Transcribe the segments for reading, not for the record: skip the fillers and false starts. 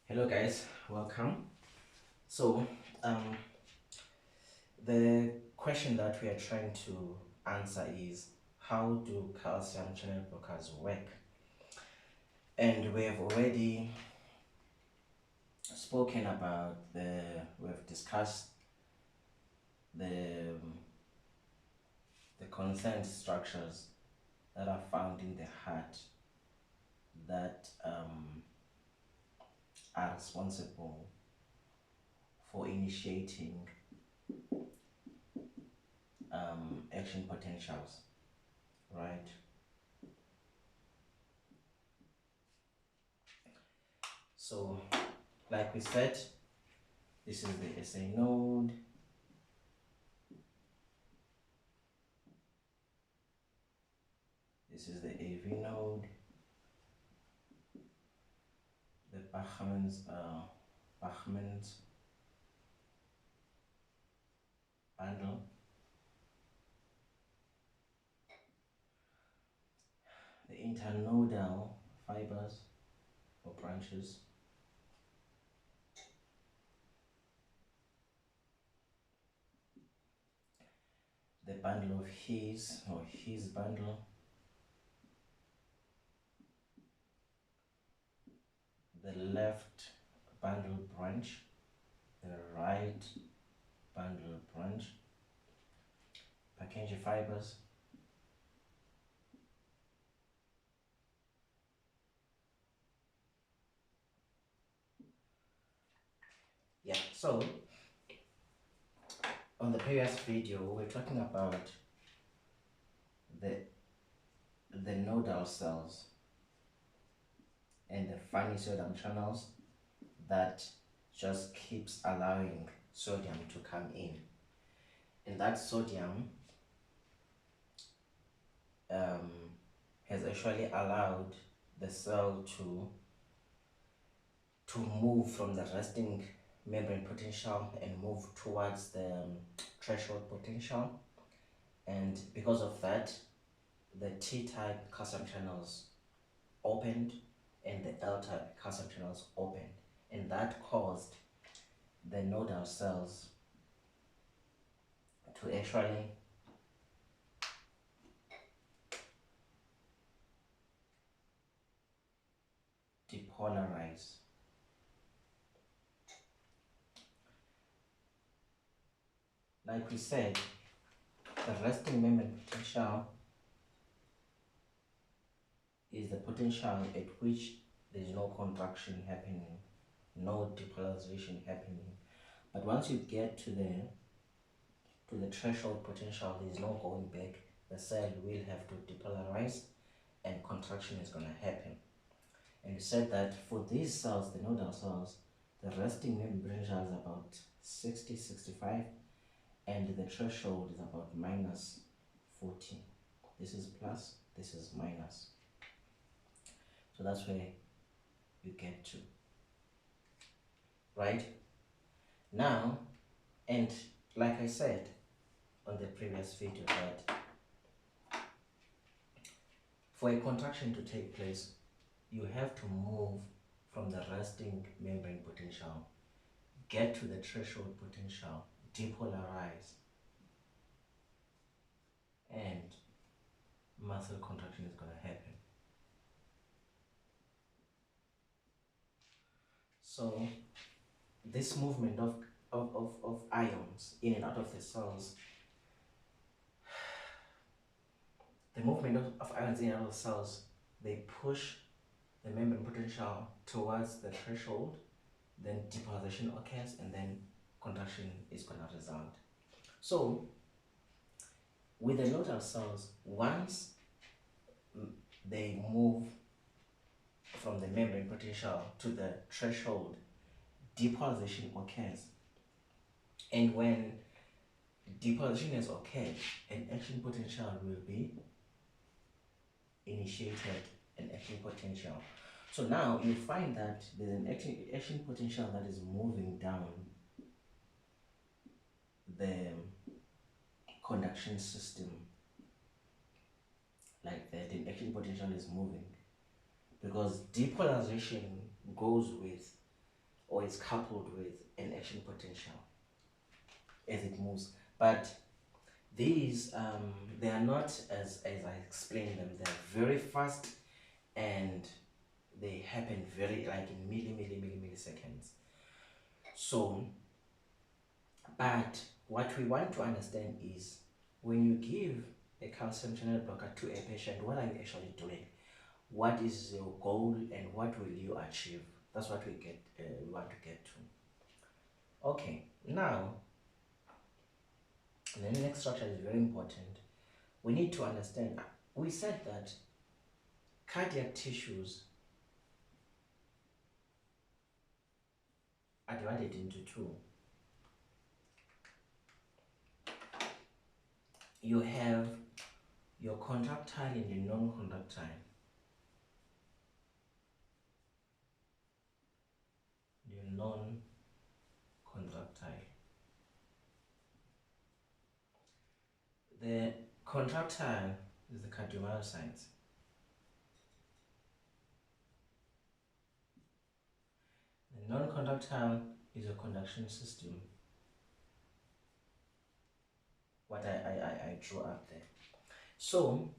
Hello guys, welcome. So um, the question that we are trying to answer is, how do calcium channel blockers work? And we have already spoken about we've discussed the the concerned structures that are found in the heart that are responsible for initiating action potentials, right? So, like we said, this is the SA node. This is the AV node. The Bachmann's bundle. The internodal fibers or branches. The bundle of his bundle. The left bundle branch. The right bundle branch. Purkinje fibers. Yeah, so on the previous video we're talking about the nodal cells and the funny sodium channels that just keeps allowing sodium to come in, and that sodium has actually allowed the cell to move from the resting membrane potential and move towards the threshold potential. And because of that, the T-type calcium channels opened and the L-type calcium channels opened, and that caused the nodal cells to actually depolarize. Like we said, the resting membrane potential is the potential at which there is no contraction happening, no depolarization happening. But once you get to the threshold potential, there is no going back. The cell will have to depolarize and contraction is going to happen. And you said that for these cells, the nodal cells, the resting membrane potential is about 60, 65, and the threshold is about minus 40. This is plus, this is minus. So that's where you get to. Right? Now, and like I said on the previous video, that for a contraction to take place, you have to move from the resting membrane potential, get to the threshold potential, depolarize, and muscle contraction is going to happen. So this movement of ions in and out of the cells, the movement of ions in and out of cells, they push the membrane potential towards the threshold, then depolarization occurs, and then contraction is going to result. So with the nodal cells, once they move from the membrane potential to the threshold, depolarization occurs. And when depolarization has occurred, an action potential will be initiated, an action potential. So now you find that there's an action potential that is moving down the conduction system like that. An action potential is moving because depolarization goes with or is coupled with an action potential as it moves. But these, they are not as I explained them. They're very fast, and they happen very like in milliseconds. So, but what we want to understand is, when you give a calcium channel blocker to a patient, what are you actually doing? What is your goal, and what will you achieve? That's what we want to get to. Okay, now the next structure is very important. We need to understand, we said that cardiac tissues are divided into two. You have your contractile and your non-contractile. Your non-contractile. The contractile is the cardiomyocytes. The non-contractile is a conduction system. What I drew up there. So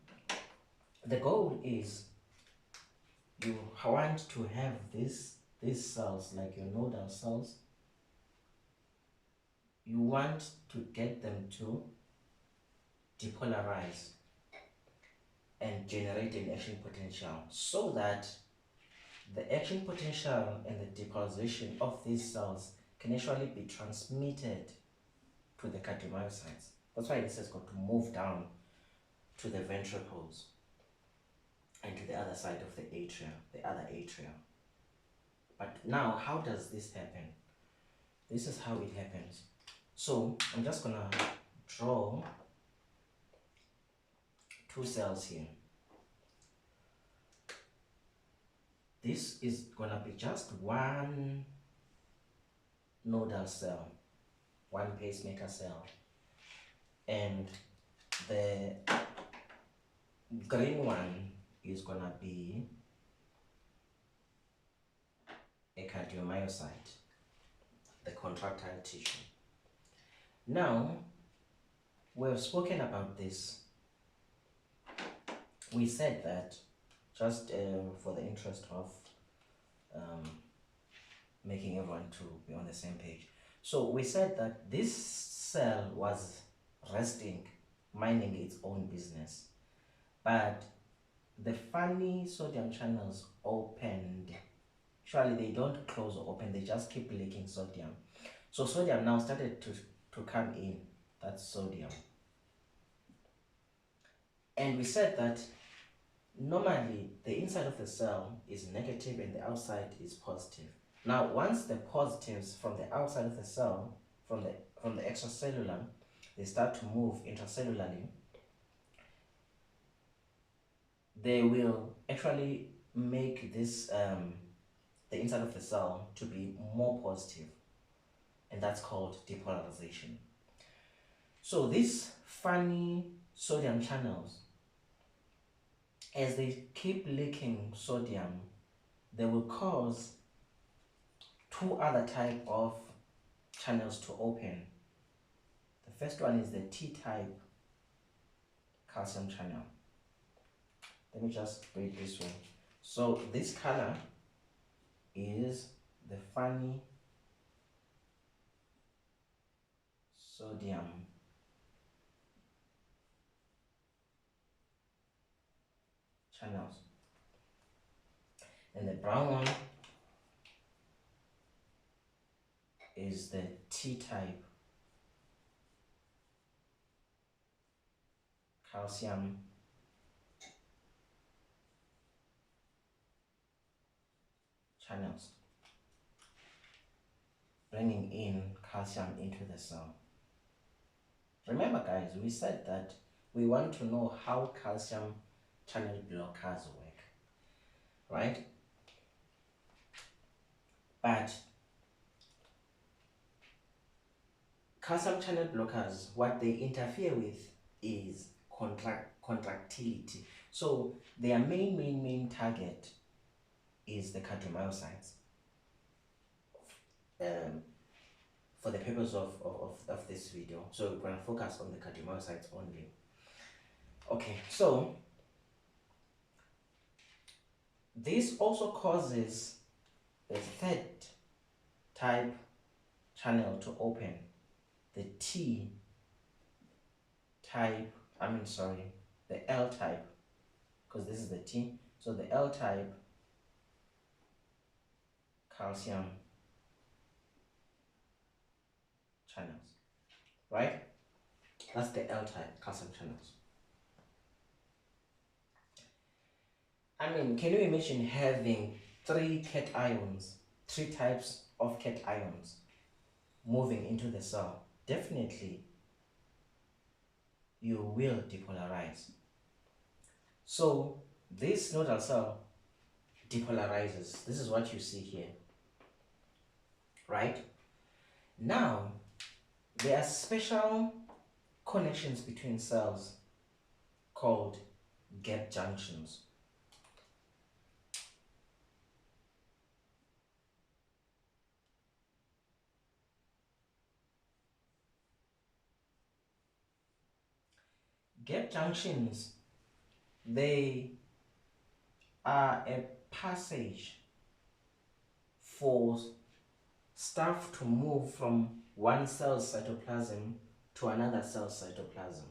the goal is, you want to have these cells, like your nodal cells, you want to get them to depolarize and generate an action potential, so that the action potential and the depolarization of these cells can actually be transmitted to the cardiomyocytes. That's why this has got to move down to the ventricles and to the other side of the atria, the other atria. But now, how does this happen? This is how it happens. So I'm just gonna draw two cells here. This is gonna be just one nodal cell, one pacemaker cell, and the green one is gonna be a cardiomyocyte, the contractile tissue. Now, we've spoken about this. We said that, just for the interest of making everyone to be on the same page. So we said that this cell was resting, minding its own business, but the funny sodium channels opened. Actually, they don't close or open, they just keep leaking sodium. So sodium now started to come in. That's sodium. And we said that normally the inside of the cell is negative and the outside is positive. Now, once the positives from the outside of the cell, from the extracellular, they start to move intracellularly, they will actually make this the inside of the cell to be more positive, and that's called depolarization. So these funny sodium channels, as they keep leaking sodium, they will cause two other type of channels to open. The first one is the T-type calcium channel. Let me just read this one. So this color is the funny sodium channels, and the brown one is the T-type calcium channels, bringing in calcium into the cell. Remember, guys, we said that we want to know how calcium channel blockers work, right? But calcium channel blockers, what they interfere with is contractility. So their main target is the cardiomyocytes. um, for the purpose of this video. So we're going to focus on the cardiomyocytes only. Okay, so this also causes the third type channel to open, the T type, the L type, because this is the T, so the L type calcium channels, right? That's the L type calcium channels. Can you imagine having three types of cations moving into the cell? Definitely, you will depolarize. So this nodal cell depolarizes. This is what you see here, right? Now, there are special connections between cells called gap junctions. Gap junctions, they are a passage for stuff to move from one cell's cytoplasm to another cell's cytoplasm.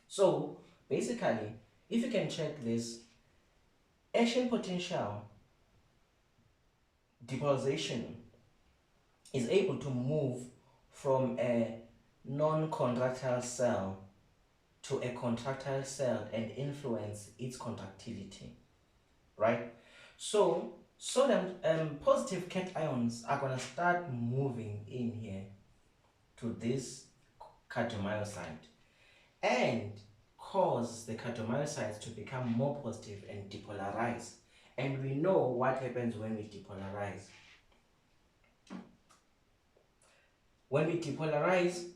So basically, if you can check this, action potential depolarization is able to move from a non-contractile cell to a contractile cell and influence its contractility, right? So sodium positive cations are going to start moving in here to this cardiomyocyte and cause the cardiomyocytes to become more positive and depolarize. And we know what happens when we depolarize. When we depolarize,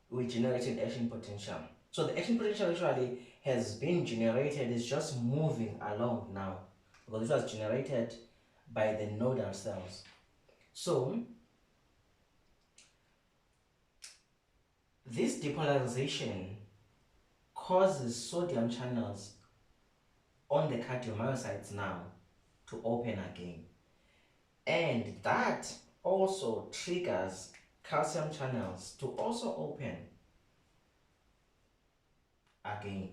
we generate an action potential. So the action potential actually has been generated, it's just moving along now because it was generated by the nodal cells. So this depolarization causes sodium channels on the cardiomyocytes now to open again, and that also triggers calcium channels to also open again,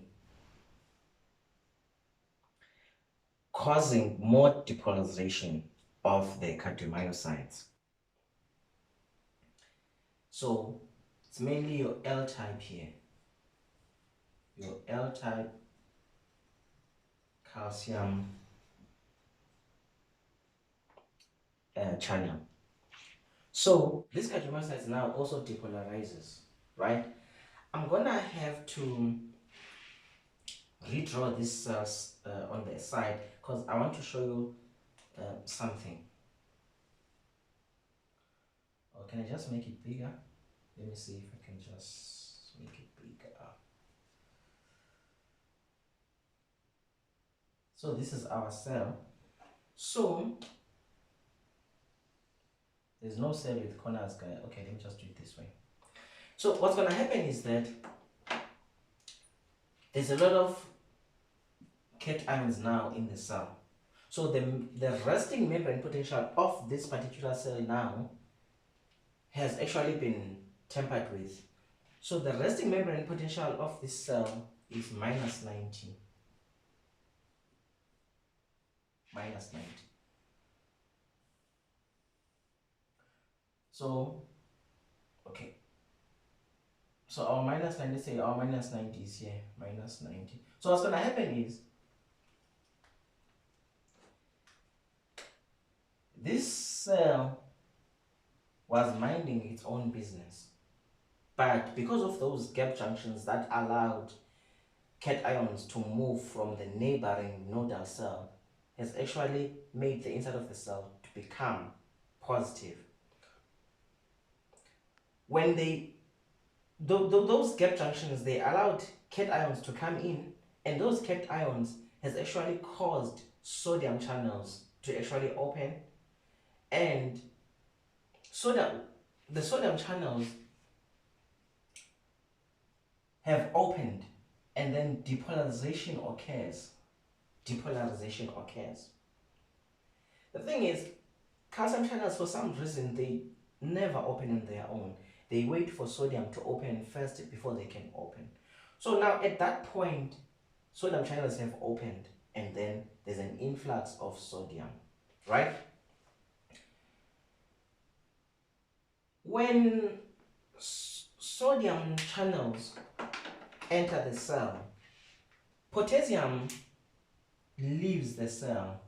causing more depolarization of the cardiomyocytes. So it's mainly your L type here, your L type calcium channel. So this cardiomyocytes now also depolarizes, right? I'm gonna have to redraw these cells on the side because I want to show you something. Or can I just make it bigger? Let me see if I can just make it bigger. So this is our cell. So there's no cell with corners, guy. Okay, let me just do it this way. So what's gonna happen is that there's a lot of cations now in the cell. So the resting membrane potential of this particular cell now has actually been tampered with. So the resting membrane potential of this cell is -90. -90. So, okay. So our -90, let's say our -90 is here, -90. So what's going to happen is, this cell was minding its own business. But because of those gap junctions that allowed cations to move from the neighboring nodal cell, has actually made the inside of the cell to become positive. When those gap junctions, they allowed cations to come in, and those cations has actually caused sodium channels to actually open, and the sodium channels have opened, and then depolarization occurs. Depolarization occurs. The thing is, calcium channels, for some reason, they never open on their own. They wait for sodium to open first before they can open. So now at that point, sodium channels have opened, and then there's an influx of sodium, right? When sodium channels enter the cell, potassium leaves the cell.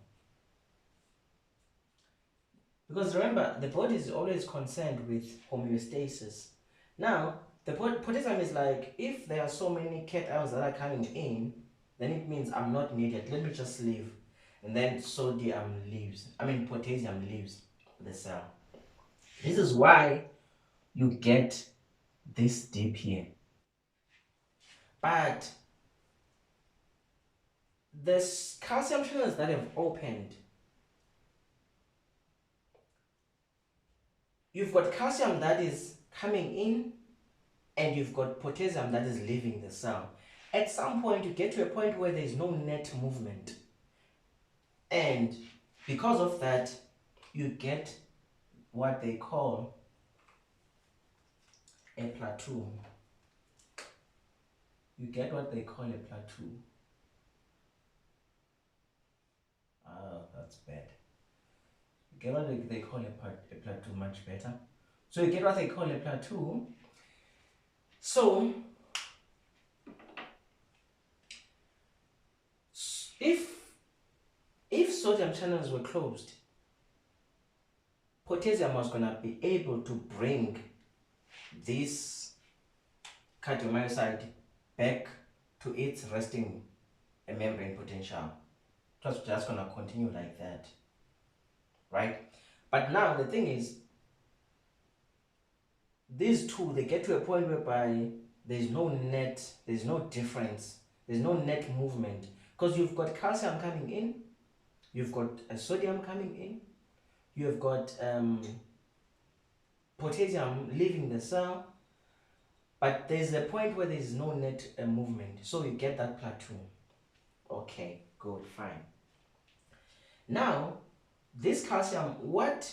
Because remember, the body is always concerned with homeostasis. Now, the potassium is like, if there are so many cations that are coming in, then it means I'm not needed. Let me just leave. And then potassium leaves the cell. This is why you get this dip here. But the calcium channels that have opened, you've got calcium that is coming in, and you've got potassium that is leaving the cell. At some point, you get to a point where there is no net movement. And because of that, you get what they call a plateau. You get what they call a plateau. Oh, that's bad. You get what they call a plateau, much better. So you get what they call a plateau. So if sodium channels were closed, potassium was going to be able to bring this cardiomyocyte back to its resting membrane potential. It was just going to continue like that, right? But now the thing is, these two, they get to a point whereby there's no difference, there's no net movement, because you've got calcium coming in, you've got sodium coming in, you've got potassium leaving the cell, but there's a point where there's no net movement, so you get that plateau. Okay, good, fine. Now, this calcium, what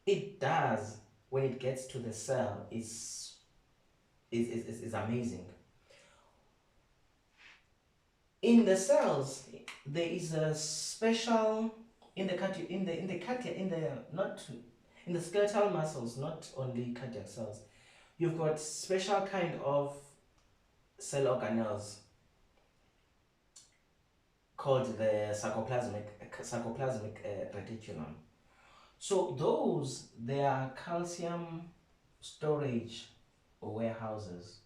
it does when it gets to the cell is amazing. In the cells, there is a special in the skeletal muscles, not only cardiac cells. You've got special kind of cell organelles called the sarcoplasmic reticulum. So those, they are calcium storage warehouses.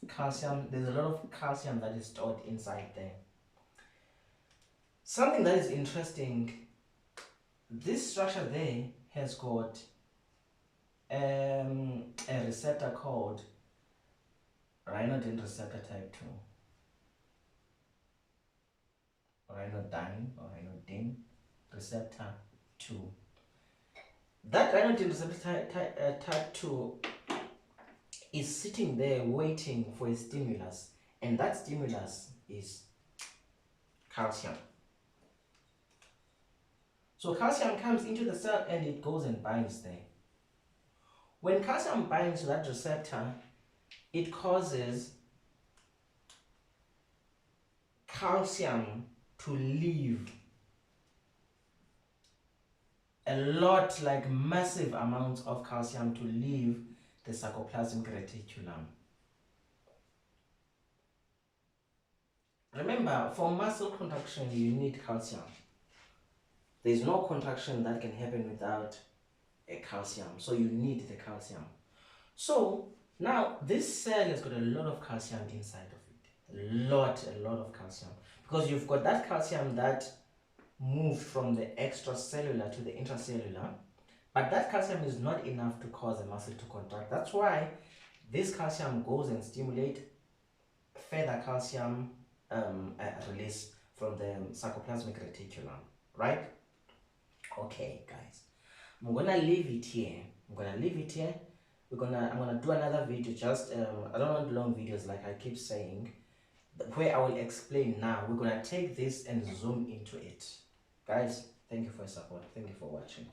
Calcium, there's a lot of calcium that is stored inside there. Something that is interesting, this structure there has got a receptor called ryanodine receptor type 2. Ryanodine receptor 2. That ryanodine receptor type 2 is sitting there waiting for a stimulus, and that stimulus is calcium. So calcium comes into the cell and it goes and binds there. When calcium binds to that receptor, it causes calcium to leave a lot, like massive amounts of calcium to leave the sarcoplasmic reticulum. Remember, for muscle contraction, you need calcium. There's no contraction that can happen without a calcium, so you need the calcium. So now this cell has got a lot of calcium inside of it, a lot of calcium, because you've got that calcium that moved from the extracellular to the intracellular, but that calcium is not enough to cause the muscle to contract. That's why this calcium goes and stimulates further calcium release from the sarcoplasmic reticulum, right? Okay, guys, I'm gonna leave it here. I'm gonna do another video. Just I don't want long videos like I keep saying. Where I will explain now. We're gonna take this and zoom into it. Guys, thank you for your support. Thank you for watching.